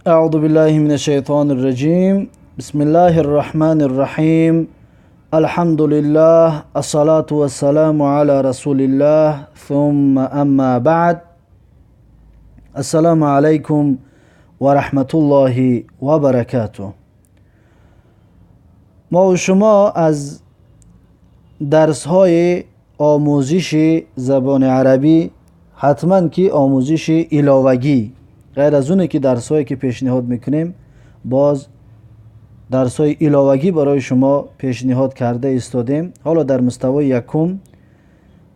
أعوذ بالله من الشيطان الرجيم. بسم الله الرحمن الرحيم. الحمد لله، الصلاة والسلام على رسول الله، ثم أما بعد. السلام عليكم ورحمة الله وبركاته. ما و شما از درس های آموزش زبان عربی حتما که آموزش علاوگی، غیر از اونه که درس هایی که پیشنهاد میکنیم، باز درس های علاوگی برای شما پیشنهاد کرده استادیم. حالا در مستوی یکم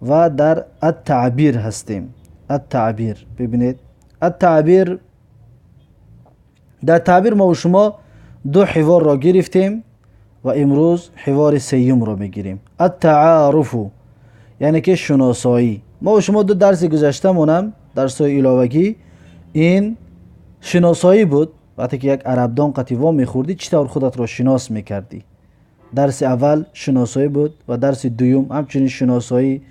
و در التعبیر هستیم. التعبیر، ببینید التعبیر، در تعبیر ما و شما دو حوار را گرفتیم و امروز حوار سیوم را میگیریم. التعارف یعنی که شناسایی. ما و شما دو درس گذشته مونم، درس های علاوگی، این شناسایی بود. وقتی که یک عربدان قطیوا میخوردی چطور خودت را شناس میکردی. درس اول شناسایی بود و درس دوم همچنین شناسایی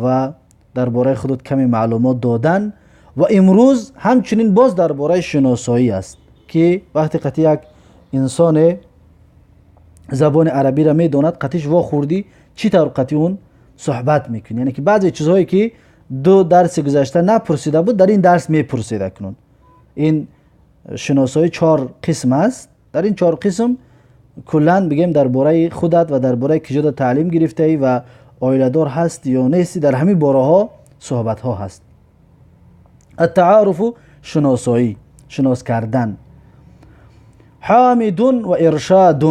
و درباره خودت کمی معلومات دادن. و امروز همچنین باز درباره شناسایی است که وقتی قطعی یک انسان زبان عربی را میداند، قطعیش وا خوردی چطور قطعی اون صحبت میکنی. یعنی که بعضی چیزهایی که دو درس گذشته نپرسیده بود در این درس میپرسیده کنون. این شناسایی 4 قسم است. در این 4 قسم کلا بگیم درباره خودت و درباره کجا تعلیم گرفته ای و عائله دار هست یا نیستی، در همین باره ها صحبت ها هست. التعارف، شناسایی، شناس کردن. حامد و ارشاد.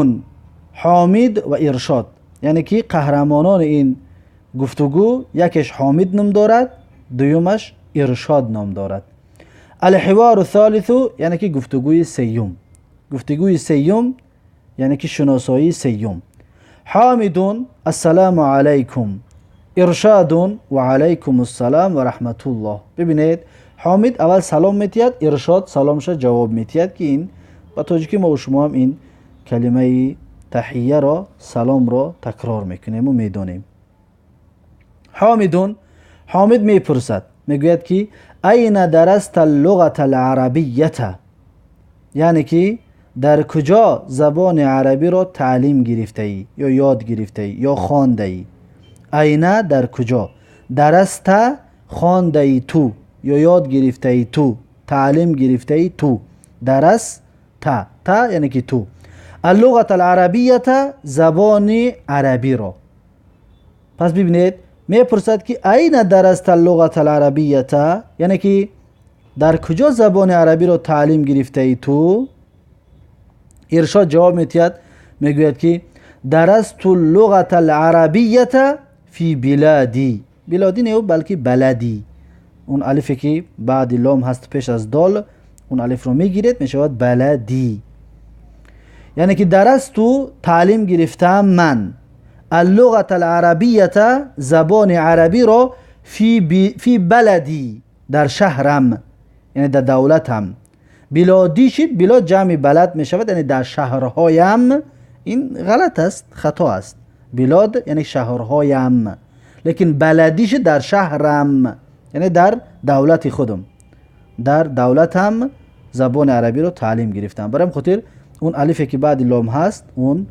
حامد و ارشاد یعنی که قهرمانان این گفتگو، یکیش حامد نام دارد، دویمش ارشاد نام دارد. الحوار الثالث یعنی که گفتگوی سیوم. گفتگوی سیوم یعنی که شناسایی سیوم. حامد السلام علیکم، ارشاد و علیکم السلام و رحمت الله. ببینید حامد اول سلام میتید، ارشاد سلامش جواب میتید که این با توجه ما و شما هم این کلمه تحیه را، سلام را تکرار میکنیم و میدونیم. حامد میپرسد، میگوید که این درست اللغت العربیه، یعنی که در کجا زبان عربی را تعلیم گرفته ای یا یاد گرفته ای یا خوانده ای. این در کجا، درست خوانده ای تو یا یاد گرفته ای تو، تعلیم گرفته ای تو. درست تا یعنی که تو. اللغت العربیه، زبان عربی را. پس ببینید میپرسد که این درست اللغت العربیه، یعنی که در کجا زبان عربی را تعلیم گرفته ای تو. ارشاد جواب میتید، میگوید که درست اللغت العربیه فی بلادی. بلادی نه بلکه بلدی. اون الفی که بعد لام هست پیش از دال، اون الف رو میگیرید میشود بلدی. یعنی که درست تعلیم گرفتم من اللغت العربیه، زبان عربی را فی بلدی، در شهرم، یعنی در دولتم. بلادی شد، بلاد جمع بلد می شود یعنی در شهرهایم. این غلط است، خطا است. بلاد یعنی شهرهایم، لیکن بلدی شد در شهرم یعنی در دولت خودم، در دولتم زبان عربی را تعلیم گرفتم. برای خاطر اون الفی که بعد لام هست اون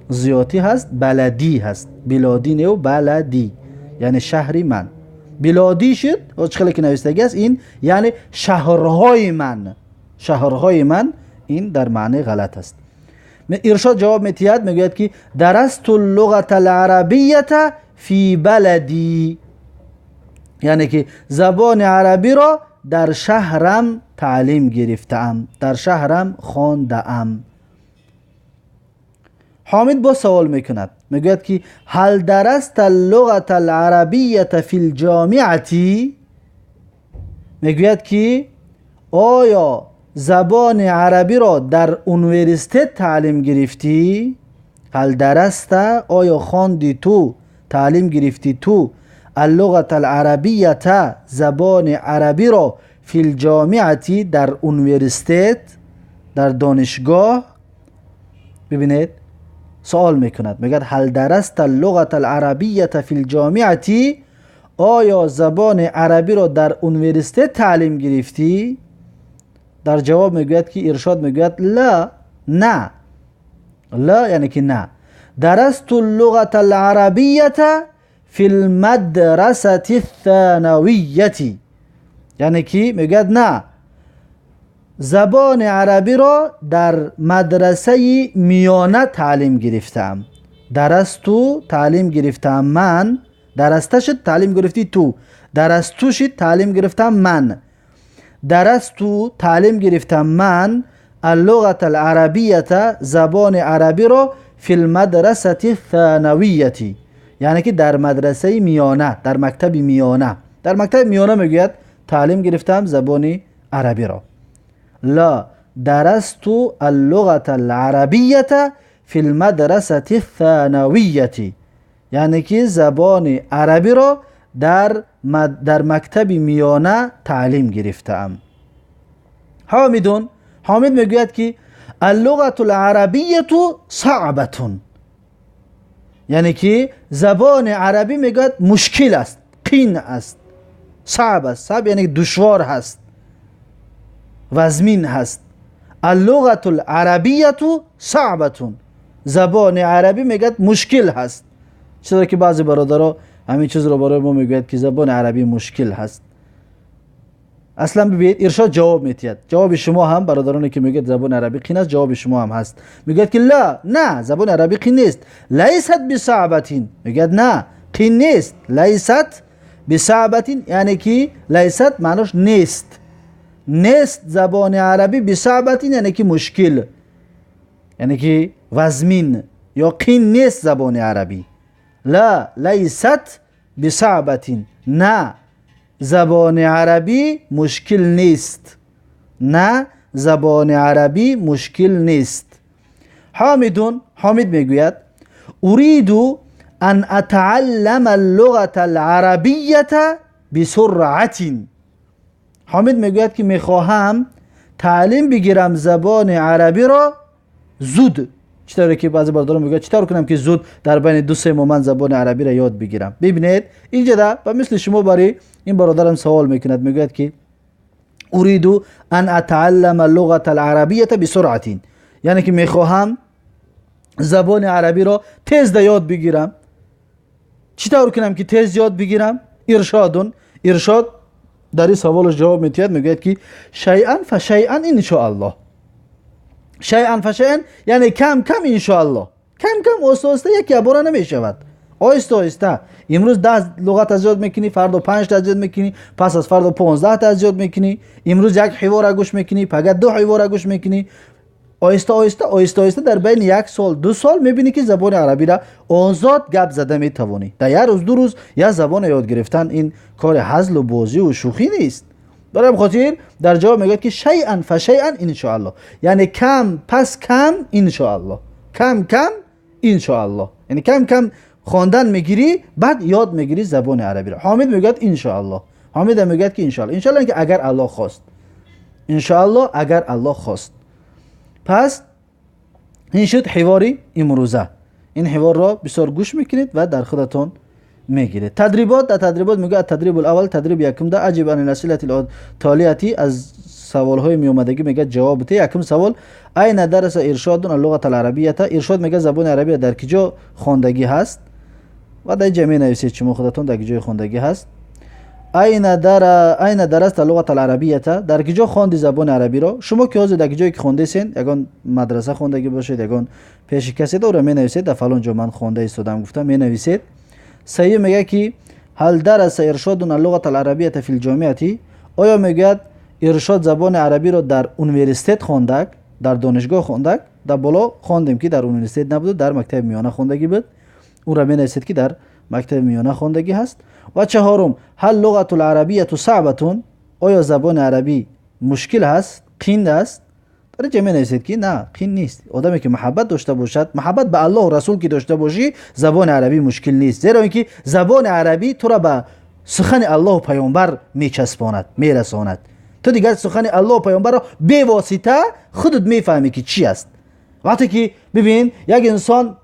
زیاتی هست، بلدی هست. بلادی نه و بلدی یعنی شهری من. بلادی شد و چخلی که نوشتگی است این یعنی شهرهای من. شهرهای من این در معنی غلط است. ارشاد جواب میتید، میگوید که درست اللغت العربیه فی بلدی، یعنی که زبان عربی را در شهرم تعلیم گرفتم، در شهرم خواندم. حامد با سوال میکند، میگوید که هل درست اللغت العربیه فی الجامعه. میگوید که آیا زبان عربی را در یونیورسیته تعلیم گرفتی؟ هل درست، آیا خواندی تو، تعلیم گرفتی تو اللغت العربیه، زبان عربی را فی الجامعه، در یونیورسیته، در دانشگاه. ببینید سوال میکند، میگه هل درست اللغت العربیه فی الجامعه، آیا زبان عربی را در یونیورسیته تعلیم گرفتی؟ در جواب میگوید که ارشاد میگوید لا، نه، لا یعنی که نه. درست اللغة العربیة فی المدرسة الثانویة، یعنی که میگوید نه، زبان عربی را در مدرسه میانه تعلیم گرفتم. درستو تعلیم گرفتم من، درستشت تعلیم گرفتی تو، درستوشت تعلیم گرفتم من، درستو تعلیم گرفتم من اللغة العربیة، زبان عربی را فی المدرسة الثانویة، یعنی که در مدرسه میانه، در مکتب میانه، در مکتب میانه میگوید تعلیم گرفتم زبان عربی را. لا درست اللغة العربية في المدرسة الثانوية، یعنی که زبان عربی را در مکتب میانه تعلیم گرفتم. حامد میگوید که اللغة العربية صعبة، یعنی که زبان عربی میگوید مشکل است، قین است، صعب است. صعب یعنی دشوار هست، وزمین هست. اللغة العربیة صعبة، زبان عربی میگوید مشکل هست. چرا که بعضی برادرها همین چیز رو برای ما میگوید که زبان عربی مشکل هست. اصلا ببینید ارشاد جواب میتید، جواب شما هم برادرانی که میگید زبان عربی قین است، جواب شما هم هست. میگوید که لا، نه، زبان عربی قین نیست. لیست بصعبة، میگوید نه قین نیست. لیست بصعبة یعنی که لیست معناش نیست، نیست زبان عربی بصعبة یعنی که مشکل، یعنی که وزمین یا قین نیست زبان عربی. لا لیست بصعبة، نه زبان عربی مشکل نیست، نه زبان عربی مشکل نیست. حامد میگوید اريد ان اتعلم اللغة العربية بسرعة. حامد میگوید که میخواهم تعلیم بگیرم زبان عربی را زود. چطوره که بعضی برادران میگن چطور کنم که زود در بین 2-3 ماه من زبان عربی را یاد بگیرم؟ ببینید اینجا ده و مثل شما برای این برادرم سوال میکند، میگوید که اريد ان اتعلم اللغة العربية بسرعة، یعنی که میخواهم زبان عربی را تیز یاد بگیرم. چطور کنم که تیز یاد بگیرم؟ ارشاد در این سوالش جواب میتید، میگوید که شیئا فشیئا ان شاء الله. شیئا فشیئا یعنی کم کم ان شاء الله، کم کم آهسته یک بار نمیشود، آهسته آهسته. امروز 10 لغت از یاد میکنی، فردا 5 تا از یاد میکنی، پس از فردا 15 تا از یاد میکنی، امروز یک حوار گوش میکنی، پگاه 2 حوار گوش میکنی. آهسته آهسته در بین 1 سال 2 سال میبینی که زبان عربی را آزاد گپ زده میتوانی. در 1 روز 2 روز یا زبان یاد گرفتن این کار هزل و بازی و شوخی نیست. برای خاطر در جواب میگه که شیئا فشیئا ان شاء الله، یعنی کم پس کم ان شاء الله، کم کم ان شاء الله، یعنی کم کم خواندن میگیری بعد یاد میگیری زبان عربی را. حامد میگه ان شاء الله، حامد میگه که ان شاء الله، ان شاء الله که اگر الله خواست، ان شاء الله اگر الله خواست. پس این شد حواری امروزه. این حوار را بسیار گوش میکنید و در خودتون میگیرید. تدریبات، در تدریبات میگه تدریب الاول، تدریب یکم ده اجب عن الاسئله التالیه، از سوال های می اومدگی میگه جواب بده. یکم سوال این درس ارشاد اللغه العربیه، ارشاد میگه زبان عربی در کجا خواندگی هست و در جمع نویسید شما خودتون در کجای خواندگی هست. این درست اللغه العربیه، در کجا خواندی زبان عربی را؟ شما که از در کجایی که خواندیسین، یگان مدرسه خوندگی باشید، یگان پیش کسی داره می نویسید در فلان جا من خوانده استادم گفتم می نویسید. صحیح میگه که هل درس ارشاد اللغه العربیه فی الجامعه، آیا میگه ارشاد زبان عربی را در یونیورسیته خواندک، در دانشگاه خواندک؟ در بالا خواندیم که در یونیورسیته نبود، در مکتب میانه خواندگی بود. اون را می نویسید که در مکتب میانه خواندگی هست. و چهارم هل لغة العربیه صعبة، آیا زبان عربی مشکل هست، قین است؟ در جمع نویسید که نه قین نیست. آدمی که محبت داشته باشد، محبت به الله و رسول که داشته باشی، زبان عربی مشکل نیست، زیرا اینکه زبان عربی تو را به سخن الله و پیامبر میچسباند، میرساند. تو دیگر سخن الله و پیامبر را به واسطه خودت میفهمی که چی است. وقتی که ببین یک انسان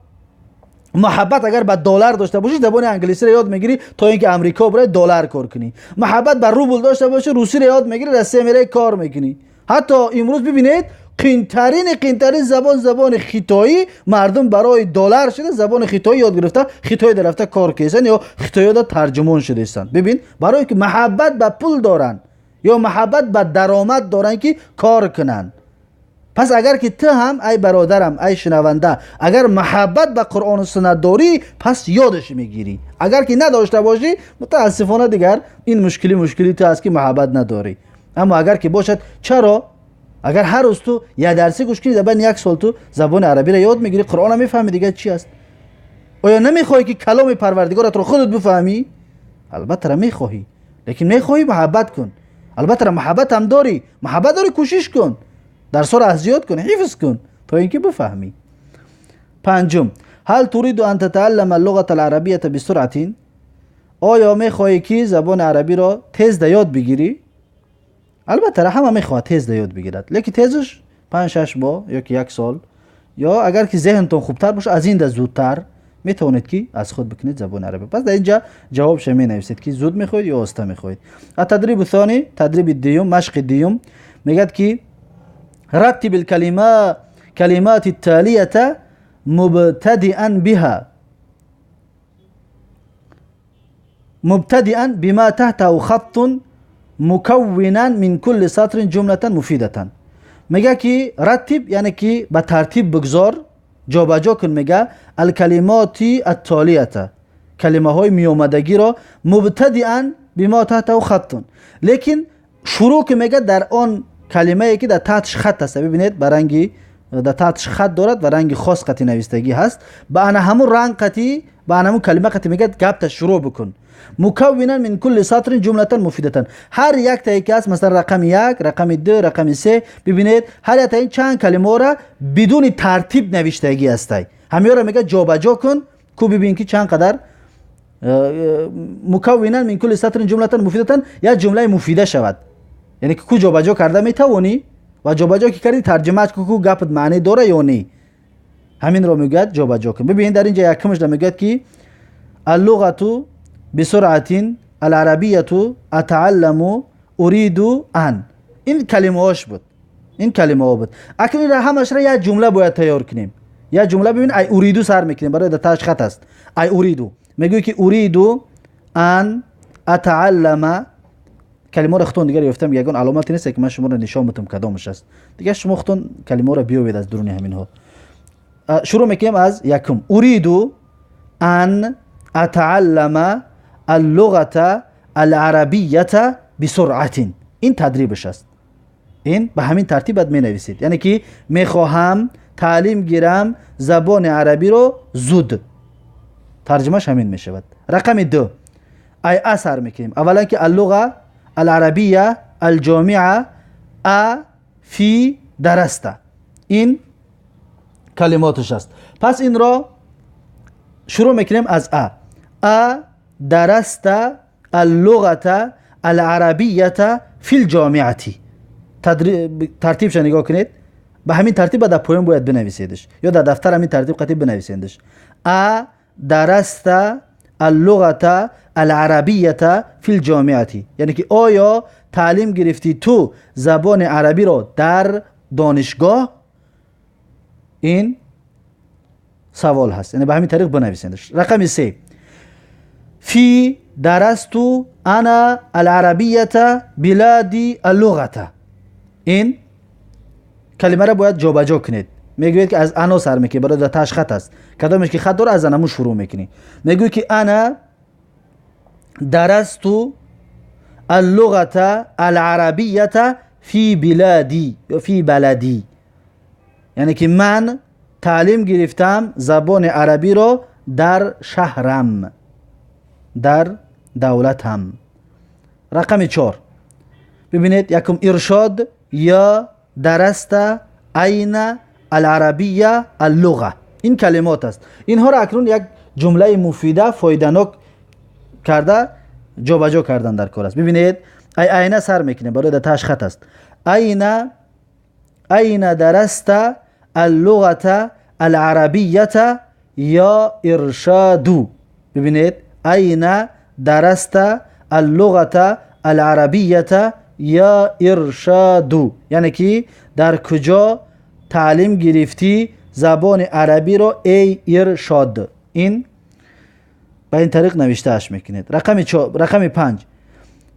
محبت اگر به دلار داشته باشی، زبان انگلیسی را یاد میگیری تا اینکه امریکا برای دلار کار کنی. محبت به روبل داشته باشی، روسی را یاد میگیری، روسیه میره کار میکنی. حتی امروز ببینید قینترین زبان خیتایی، مردم برای دلار شده زبان خیتایی یاد گرفته، خیتایی در رفته کار کردن یا خیتایی در ترجمان شده هستند. ببین برای که محبت به پول دارن یا محبت به درآمد دارن که کار کنن. پس اگر که تو هم ای برادرم ای شنونده اگر محبت به قرآن و سنت داری پس یادش میگیری، اگر که نداشته باشی متاسفانه دیگر این مشکلی تو هست که محبت نداری. اما اگر که باشد چرا؟ اگر هر روز تو یه درسی گوش کنی بعد یک سال تو زبان عربی را یاد میگیری، قرآن هم میفهمی دیگه چی است. آیا نمیخوای که کلام پروردگارت رو خودت بفهمی؟ البته میخوای، لیکن میخوای محبت کن. البته محبت هم داری، کوشش کن، درس‌ها را زیاد کن، حفظ کن تا اینکه بفهمی. پنجم، هل تريد ان تتعلم اللغة العربية بسرعة؟ آیا میخوای که زبان عربی را تیز یاد بگیری؟ البته همه میخواد تیز یاد بگیرد، لیکن تیزش 5-6 ماه یا که 1 سال، یا اگر که ذهنتون خوبتر باشه از این زودتر میتونید که از خود بکنید زبان عربی. پس در اینجا جوابش می نویسید که زود میخواید یا آسته میخواید. التدریب الثاني، تدریب دیوم، مشق دیوم، میگه که رتب الكلمات التالية مبتدئا بما تحته خط مكونا من كل سطر جملة مفيدة. میگه که رتب یعنی که به ترتیب بگذار، جابجا کن. میگه الکلمات التالیه، کلمه های می آمدگی را مبتدئا بما تحته خط، لیکن شروع که میگه در آن کلمه ای که در تحتش خط است. ببینید برنگی در تحتش خط دارد و رنگ خاص قطی نوشتگی هست، با ان همون رنگ قطی با ان همون کلمه قطی میگه گپت شروع بکن. مکونا من کل سطر جمله مفیده، هر یک تا یک است، مثلا رقم 1، رقم 2، رقم 3، ببینید هر یک تا این چند کلمه را بدون ترتیب نوشتگی است. همین را میگه جابجا کن کو ببین که چند قدر مکونا من کل سطر جمله مفیده یا جمله مفیده شود، یعنی که کو جابجا کرده میتوانی و جابجا که کردی ترجمهش کو گپت معنی داره یا نه، همین رو میگه جابجا کن. ببین در اینجا یکمش میگه که اللغة بسرعة العربية اتعلم اريد ان، این کلمه هاش بود، این کلمه ها بود. اکنون همش را یک جمله باید تیار کنیم. یک جمله ببین ای اریدو سر میکنیم، برای در تاش خط است ای اریدو، میگه که اریدو ان اتعلم. کلمه رو خطون دیگه گرفتم، یگان علامتی نیست که من شما رو نشان بدم کدامش است دیگه، شما خطون کلمه رو بیاورید از درون همین ها. شروع میکنیم از یکم، اریدو ان اتعلم اللغة العربية بسرعة. این تدریبش است، این به همین ترتیب می نویسید، یعنی که میخواهم تعلیم گیرم زبان عربی رو زود. ترجمهش همین می شود. رقم 2 ای اثر میکنیم، اولا که اللغة العربية الجامعة فی درسته، این کلماتش است. پس این را شروع میکنیم از درست اللغة العربية فی الجامعة. ترتیبش نگاه کنید، به همین ترتیب در پویم باید بنویسیدش یا در دفتر همین ترتیب قطعی بنویسیدش. درست اللغة العربية فی الجامعة، یعنی که آیا تعلیم گرفتی تو زبان عربی رو در دانشگاه؟ این سوال هست، یعنی به همین طریق بنویسیدش. رقم 3 فی درست انا العربیة بلادی اللغة، این کلمه را باید جابجا کنید. میگوید که از انا سر میکنی، برای در تاش خط است، کدامش که خط داره از انمون شروع میکنی. میگوید که انا درست اللغة العربية فی بلادی یا فی بلدی، یعنی که من تعلیم گرفتم زبان عربی رو در شهرم، در دولتم. رقم 4 ببینید یکم ارشاد یا درست این العربیه اللغه، این کلمات است. اینها را اکنون یک جمله مفیده فایده‌ناک کرده جابجا کردن در کار است. ببینید عینه سر میکنه، برای در تاش خط است. عین درست اللغة العربية یا ارشادو. ببینید عین درست اللغة العربية یا ارشادو، یعنی که در کجا تعلیم گرفتی زبان عربی رو ای ارشاد. این به این طریق نوشتهش میکنید. رقم 5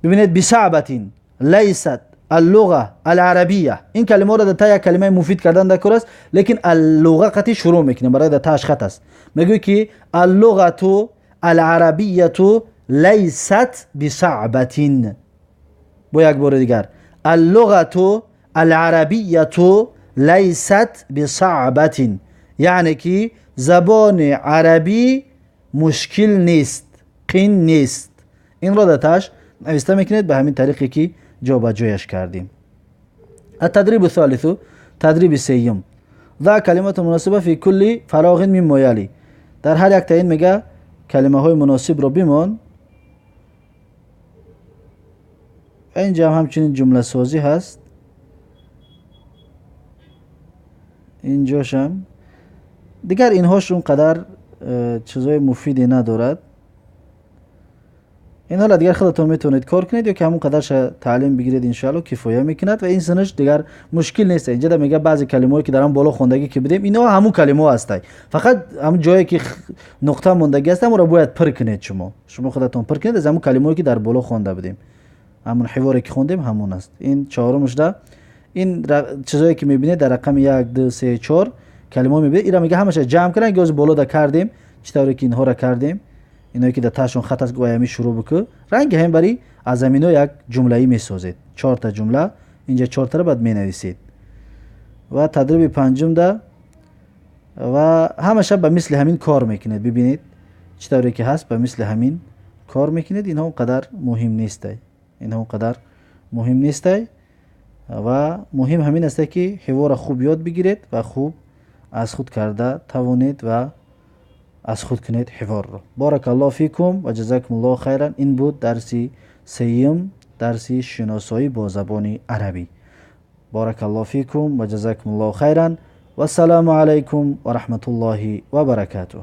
ببینید بصعبتین لیست اللغه العربیه. این کلمه رو در تا یک کلمه مفید کردن در کور است، لیکن اللغه قطعی شروع میکنه برای در تاش خط است. میگه که اللغه العربیه لیست بصعبتین. با یک بار دیگر اللغه العربیه لیست بصعبتین، یعنی که زبان عربی مشکل نیست، قین نیست. این را در تاش نوشته میکنید به همین طریقی که جابجایش کردیم. التدريب الثالث تدريب سيم ذا کلمات مناسبه فی کل فراغ من مایلی. در هر یک تا این میگه کلمه های مناسب رو بمان. اینجا هم همچنین جمله سازی هست. اینجاش هم دیگر اینهاش اونقدر چیزای مفیدی ندارد. این حالا دیگر خودتون میتونید کار کنید یا که همون قدرش تعلیم بگیرید انشالله کفایه میکند و این سنش دیگر مشکل نیست. اینجا میگه بعضی کلمه‌ای که دارن بالا خوندگی که بدیم اینا همون کلمه هستند، فقط همون جایی که نقطه موندگی است رو باید پر کنید. شما خودتون پر کنید از همون کلمه‌ای که در بالا خونده بدیم، همون حواری که خوندیم همون است. این چهارمش ده. این چیزایی که میبینید در رقم 1 2 3 4 کلمه میبینید اینا میگه همش جمع کردن گاز بالا دا کردیم چطوری که اینها را کردیم. اینایی که در تاشون خط از گویمی شروع بکن رنگ هم بری از زمینو یک جمله‌ای میسازید. 4 تا جمله اینجا 4 تا رو بعد مینویسید. و تدریب پنجم ده و همش به مثل همین کار میکنید. ببینید چطوری که هست به مثل همین کار میکنید. اینها اونقدر مهم نیست. و مهم همین است که حوار خوب یاد بگیرید و خوب از خود کرده توانید و از خود کنید حوار رو. بارک الله فیکم و جزاکم الله خیرا. این بود درسی سیم، درسی شناسایی با زبان عربی. بارک الله فیکم و جزاکم الله خیرا و السلام علیکم و رحمت الله و برکاته.